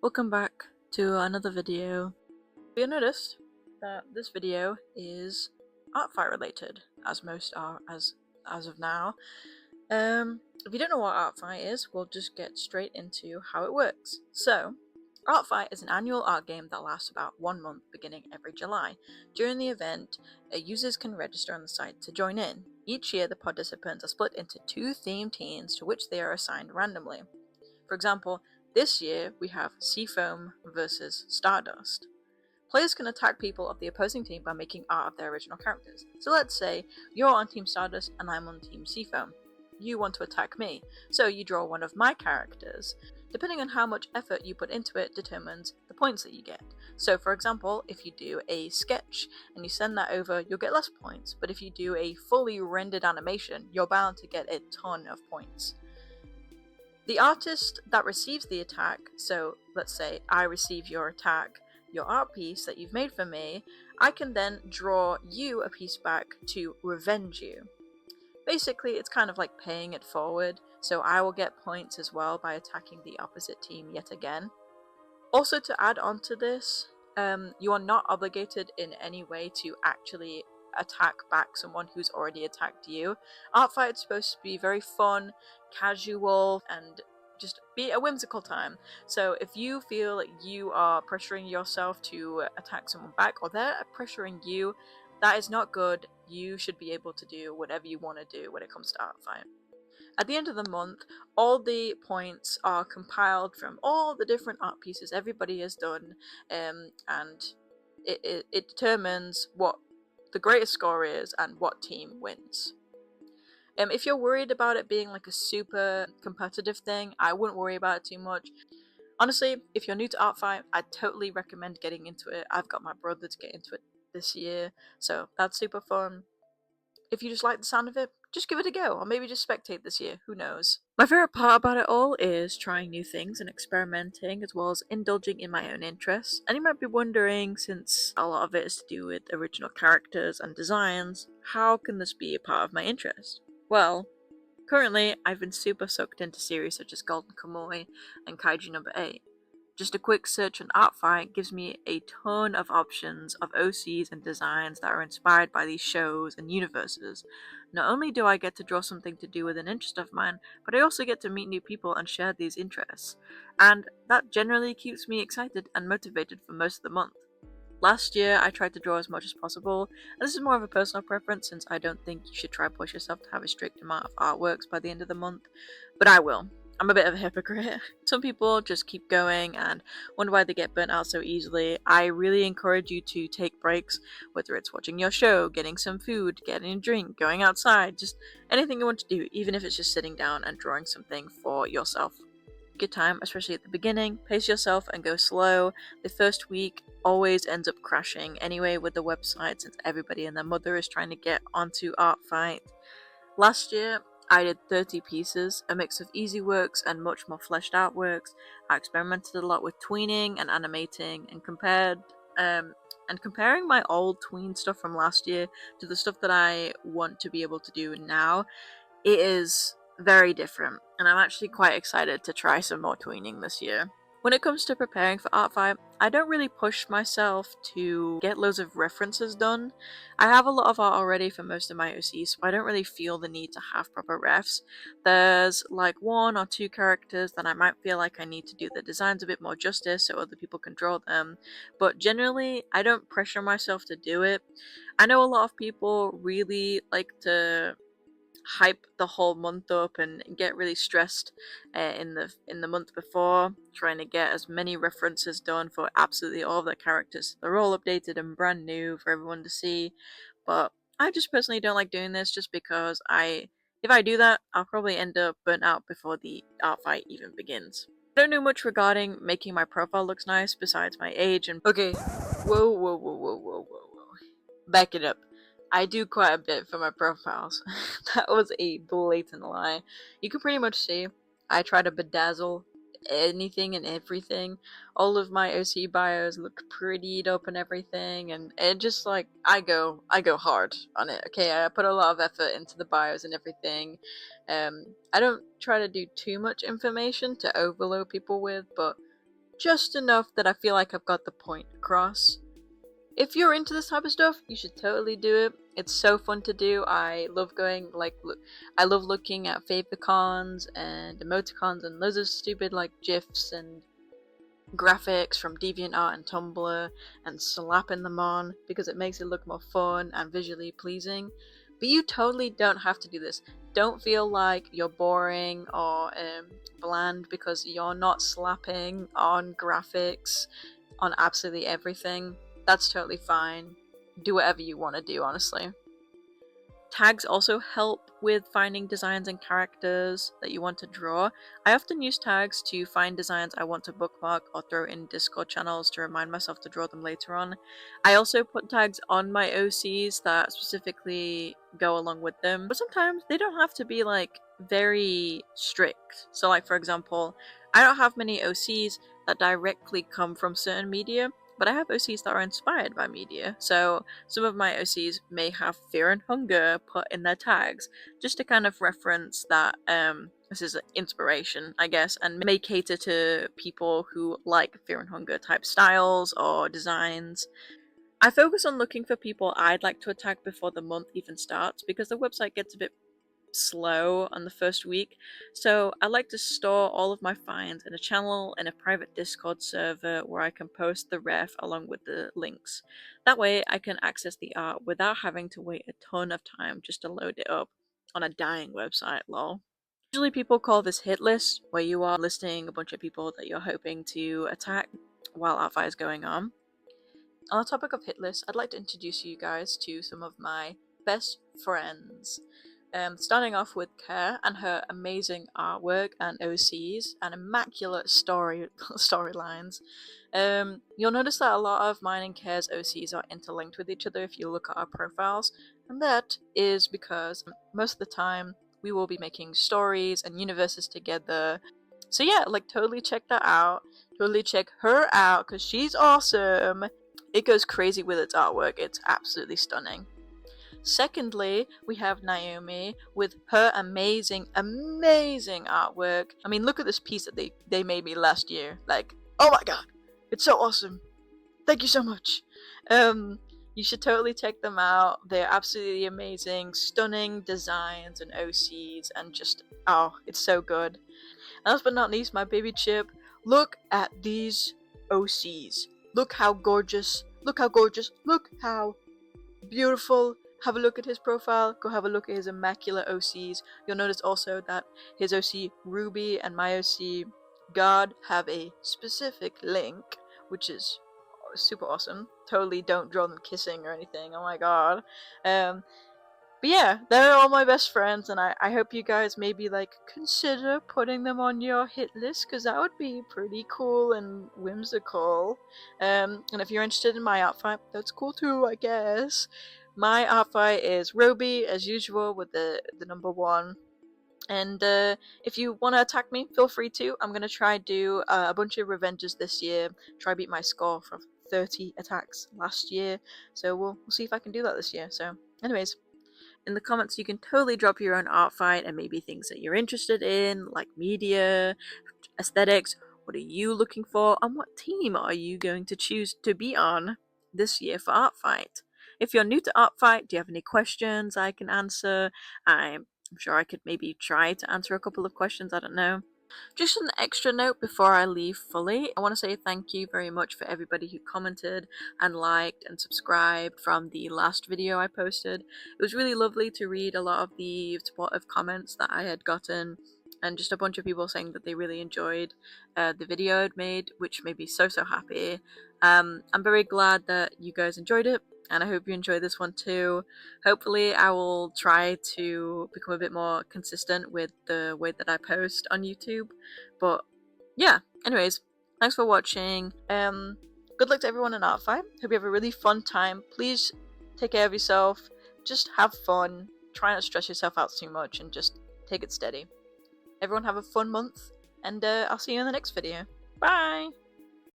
Welcome back to another video. You'll notice that this video is art fight related, as most are as of now. If you don't know what art fight is, we'll just get straight into how it works. So, Art Fight is an annual art game that lasts about 1 month beginning every July. During the event, users can register on the site to join in. Each year, the participants are split into two themed teams to which they are assigned randomly. For example, this year we have Seafoam versus Stardust. Players can attack people of the opposing team by making art of their original characters. So let's say you're on Team Stardust and I'm on Team Seafoam. You want to attack me, so you draw one of my characters. Depending on how much effort you put into it determines the points that you get. So for example, if you do a sketch and you send that over, you'll get less points, but if you do a fully rendered animation, you're bound to get a ton of points. The artist that receives the attack, so let's say I receive your attack, your art piece that you've made for me, I can then draw you a piece back to revenge you. Basically, it's kind of like paying it forward, so I will get points as well by attacking the opposite team yet again. Also, to add on to this, you are not obligated in any way to actually attack back someone who's already attacked you. Art Fight is supposed to be very fun, casual, and just be a whimsical time. So if you feel like you are pressuring yourself to attack someone back, or they're pressuring you, that is not good. You should be able to do whatever you want to do when it comes to Art Fight. At the end of the month, all the points are compiled from all the different art pieces everybody has done, and it determines what the greatest score is and what team wins. If you're worried about it being like a super competitive thing, I wouldn't worry about it too much. Honestly, if you're new to Art Fight, I'd totally recommend getting into it. I've got my brother to get into it this year, so that's super fun. If you just like the sound of it, just give it a go, or maybe just spectate this year, who knows. My favourite part about it all is trying new things and experimenting, as well as indulging in my own interests. And you might be wondering, since a lot of it is to do with original characters and designs, how can this be a part of my interest? Well, currently I've been super sucked into series such as Golden Kamuy and Kaiju Number 8. Just a quick search on Art Fight gives me a ton of options of OCs and designs that are inspired by these shows and universes. Not only do I get to draw something to do with an interest of mine, but I also get to meet new people and share these interests. And that generally keeps me excited and motivated for most of the month. Last year, I tried to draw as much as possible, and this is more of a personal preference since I don't think you should try to push yourself to have a strict amount of artworks by the end of the month, but I will. I'm a bit of a hypocrite. Some people just keep going and wonder why they get burnt out so easily. I really encourage you to take breaks, whether it's watching your show, getting some food, getting a drink, going outside, just anything you want to do, even if it's just sitting down and drawing something for yourself. Good time, especially at the beginning. Pace yourself and go slow. The first week always ends up crashing anyway with the website since everybody and their mother is trying to get onto Art Fight. Last year, I did 30 pieces, a mix of easy works and much more fleshed out works. I experimented a lot with tweening and animating and comparing my old tween stuff from last year to the stuff that I want to be able to do now. It is very different, and I'm actually quite excited to try some more tweening this year. When it comes to preparing for Art Fight, I don't really push myself to get loads of references done. I have a lot of art already for most of my OCs, so I don't really feel the need to have proper refs. There's like one or two characters that I might feel like I need to do the designs a bit more justice so other people can draw them, but generally I don't pressure myself to do it. I know a lot of people really like to hype the whole month up and get really stressed in the month before, trying to get as many references done for absolutely all of their characters. They're all updated and brand new for everyone to see, but I just personally don't like doing this just because if I do that, I'll probably end up burnt out before the art fight even begins. I don't know much regarding making my profile looks nice besides my age and okay, whoa. Back it up. I do quite a bit for my profiles. That was a blatant lie. You can pretty much see I try to bedazzle anything and everything. All of my OC bios look prettied up and everything, and it just like I go hard on it. Okay, I put a lot of effort into the bios and everything. I don't try to do too much information to overload people with, but just enough that I feel like I've got the point across. If you're into this type of stuff, you should totally do it. It's so fun to do. I love I love looking at favicons and emoticons and loads of stupid like GIFs and graphics from DeviantArt and Tumblr and slapping them on because it makes it look more fun and visually pleasing. But you totally don't have to do this. Don't feel like you're boring or bland because you're not slapping on graphics on absolutely everything. That's totally fine. Do whatever you want to do, honestly. Tags also help with finding designs and characters that you want to draw. I often use tags to find designs I want to bookmark or throw in Discord channels to remind myself to draw them later on. I also put tags on my OCs that specifically go along with them, but sometimes they don't have to be like very strict. So like for example, I don't have many OCs that directly come from certain media, but I have OCs that are inspired by media. So some of my OCs may have fear and hunger put in their tags, just to kind of reference that this is inspiration, I guess, and may cater to people who like fear and hunger type styles or designs. I focus on looking for people I'd like to attack before the month even starts because the website gets a bit slow on the first week, so I like to store all of my finds in a channel in a private Discord server where I can post the ref along with the links. That way I can access the art without having to wait a ton of time just to load it up on a dying website, lol. Usually people call this hit list, where you are listing a bunch of people that you're hoping to attack while Art is going on. On the topic of hit lists, I'd like to introduce you guys to some of my best friends. Starting off with Care and her amazing artwork and OCs and immaculate storylines. You'll notice that a lot of mine and Care's OCs are interlinked with each other if you look at our profiles, and that is because most of the time we will be making stories and universes together. So yeah, like totally check that out. Totally check her out because she's awesome. It goes crazy with its artwork. It's absolutely stunning. Secondly, we have Naomi with her amazing artwork. I mean, look at this piece that they made me last year. Like, oh my god, it's so awesome. Thank you so much. You should totally check them out. They're absolutely amazing, stunning designs and OCs, and just, oh, it's so good. And last but not least, my baby Chip. Look at these OCs. Look how gorgeous. Look how gorgeous. Look how beautiful. Have a look at his profile. Go have a look at his immaculate OCs. You'll notice also that his OC Ruby and my OC God have a specific link, which is super awesome. Totally don't draw them kissing or anything. Oh my god. But yeah, they're all my best friends, and I hope you guys maybe like consider putting them on your hit list, because that would be pretty cool and whimsical. And if you're interested in my outfit, that's cool too, I guess. My outfit is Roby, as usual, with the number 1. And if you want to attack me, feel free to. I'm going to try do a bunch of revenges this year, try beat my score from 30 attacks last year, so we'll see if I can do that this year. So anyways, in the comments you can totally drop your own art fight and maybe things that you're interested in, like media, aesthetics. What are you looking for, and what team are you going to choose to be on this year for art fight? If you're new to art fight, do you have any questions I can answer? I'm sure I could maybe try to answer a couple of questions, I don't know. Just an extra note before I leave fully, I want to say thank you very much for everybody who commented and liked and subscribed from the last video I posted. It was really lovely to read a lot of the supportive comments that I had gotten, and just a bunch of people saying that they really enjoyed the video I'd made, which made me so happy. I'm very glad that you guys enjoyed it, and I hope you enjoy this one too. Hopefully I will try to become a bit more consistent with the way that I post on YouTube. But yeah, anyways, thanks for watching. Good luck to everyone in Art Fight. Hope you have a really fun time. Please take care of yourself. Just have fun. Try not to stress yourself out too much and just take it steady. Everyone have a fun month, and I'll see you in the next video. Bye!